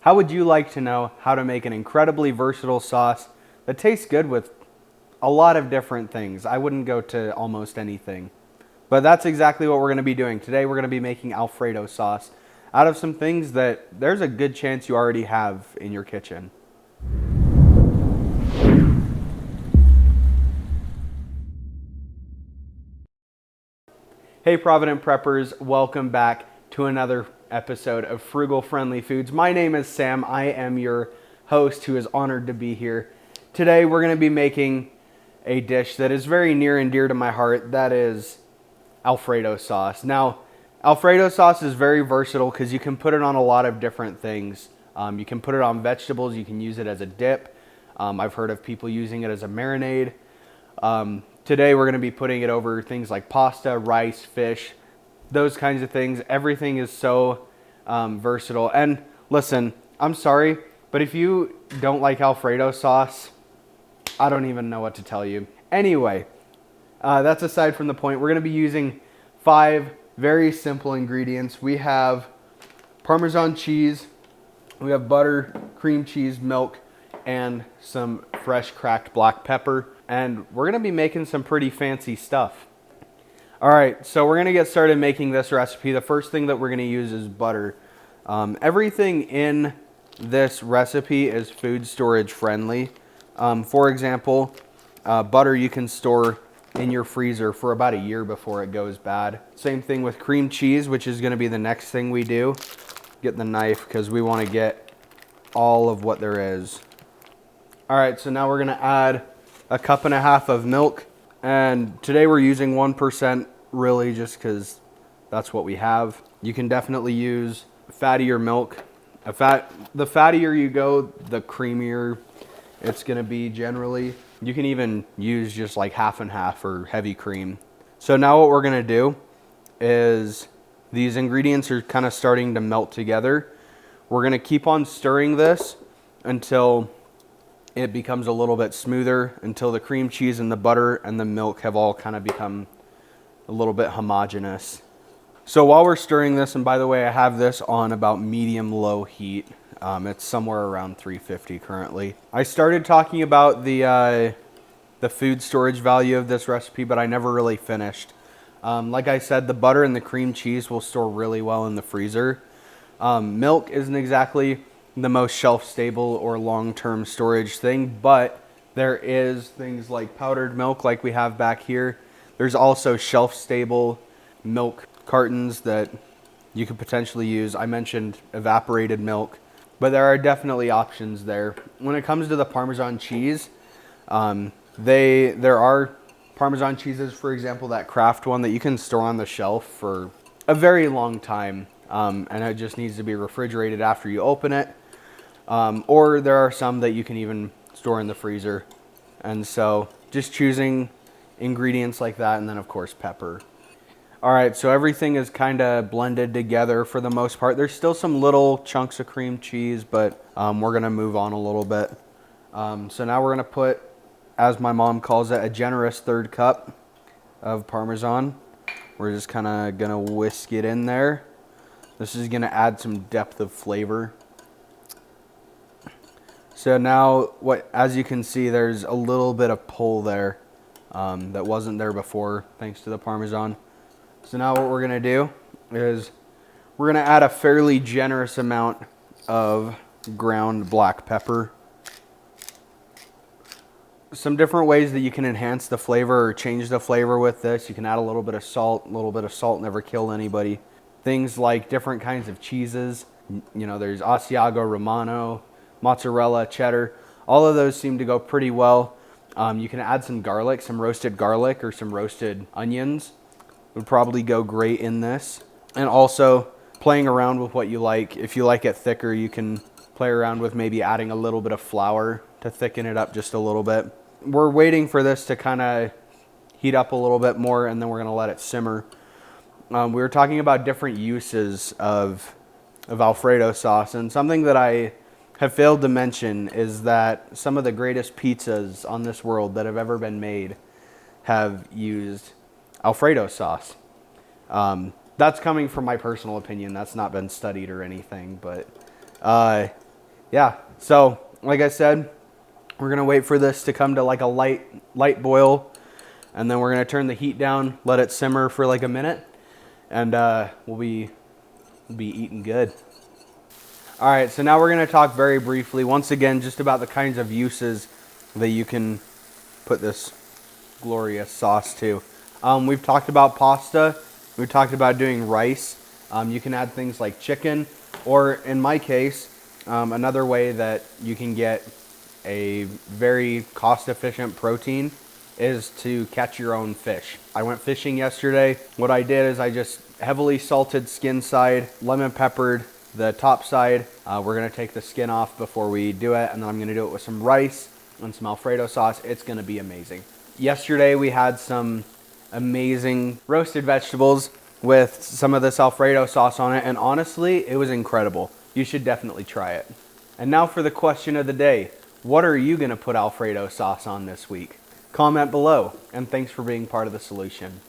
How would you like to know how to make an incredibly versatile sauce that tastes good with a lot of different things? I wouldn't go to almost anything. But that's exactly what we're going to be doing. Today we're going to be making Alfredo sauce out of some things that there's a good chance you already have in your kitchen. Hey Provident Preppers, welcome back to another episode of Frugal Friendly Foods. My name is Sam. I am your host who is honored to be here. Today we're going to be making a dish that is very near and dear to my heart. That is Alfredo sauce. Now, Alfredo sauce is very versatile because you can put it on a lot of different things. You can put it on vegetables. You can use it as a dip. I've heard of people using it as a marinade. Today we're going to be putting it over things like pasta, rice, fish, those kinds of things. Everything is so versatile. And listen, I'm sorry, but if you don't like Alfredo sauce, I don't even know what to tell you. Anyway, that's aside from the point. We're going to be using 5 very simple ingredients. We have Parmesan cheese, we have butter, cream cheese, milk, and some fresh cracked black pepper. And we're going to be making some pretty fancy stuff. All right, so we're going to get started making this recipe. The first thing that we're going to use is butter. Everything in this recipe is food storage friendly. For example, butter you can store in your freezer for about a year before it goes bad. Same thing with cream cheese, which is going to be the next thing we do. Get the knife because we want to get all of what there is. All right, so now we're going to add a 1.5 cups of milk. And today we're using 1% really just because that's what we have. You can definitely use fattier milk. The fattier you go, the creamier it's going to be generally. You can even use just like half and half or heavy cream. So now what we're going to do is these ingredients are kind of starting to melt together. We're going to keep on stirring this until it becomes a little bit smoother, until the cream cheese and the butter and the milk have all kind of become a little bit homogeneous. So while we're stirring this, and by the way, I have this on about medium-low heat. It's somewhere around 350 currently. I started talking about the food storage value of this recipe, but I never really finished. Like I said, the butter and the cream cheese will store really well in the freezer. Milk isn't exactly the most shelf-stable or long-term storage thing, but there is things like powdered milk like we have back here. There's also shelf-stable milk cartons that you could potentially use. I mentioned evaporated milk, but there are definitely options there. When it comes to the Parmesan cheese, there are Parmesan cheeses, for example, that Kraft one that you can store on the shelf for a very long time, and it just needs to be refrigerated after you open it. Or there are some that you can even store in the freezer. And so just choosing ingredients like that, and then of course pepper. All right, so everything is kind of blended together for the most part. There's still some little chunks of cream cheese, but we're gonna move on a little bit. So now we're gonna put, as my mom calls it, a generous 1/3 cup of Parmesan. We're just kind of gonna whisk it in there. This is gonna add some depth of flavor. So now, as you can see, there's a little bit of pull there that wasn't there before, thanks to the Parmesan. So now what we're gonna do is we're gonna add a fairly generous amount of ground black pepper. Some different ways that you can enhance the flavor or change the flavor with this. You can add a little bit of salt. A little bit of salt never kill anybody. Things like different kinds of cheeses. You know, there's Asiago Romano, mozzarella, cheddar. All of those seem to go pretty well. You can add some garlic, some roasted garlic or some roasted onions. Would probably go great in this. And also playing around with what you like. If you like it thicker, you can play around with maybe adding a little bit of flour to thicken it up just a little bit. We're waiting for this to kind of heat up a little bit more, and then we're gonna let it simmer. We were talking about different uses of Alfredo sauce, and something that I have failed to mention is that some of the greatest pizzas on this world that have ever been made have used Alfredo sauce. That's coming from my personal opinion. That's not been studied or anything, but Yeah, so like I said, we're gonna wait for this to come to like a light boil, and then we're gonna turn the heat down, let it simmer for like a minute, and we'll be eating good. All right, so now we're gonna talk very briefly, once again, just about the kinds of uses that you can put this glorious sauce to. We've talked about pasta. We've talked about doing rice. You can add things like chicken, or in my case, another way that you can get a very cost-efficient protein is to catch your own fish. I went fishing yesterday. What I did is I just heavily salted skin side, lemon peppered the top side. We're gonna take the skin off before we do it, and then I'm gonna do it with some rice and some Alfredo sauce. It's gonna be amazing. Yesterday we had some amazing roasted vegetables with some of this Alfredo sauce on it, and honestly, it was incredible. You should definitely try it. And now for the question of the day. What are you gonna put Alfredo sauce on this week? Comment below, and thanks for being part of the solution.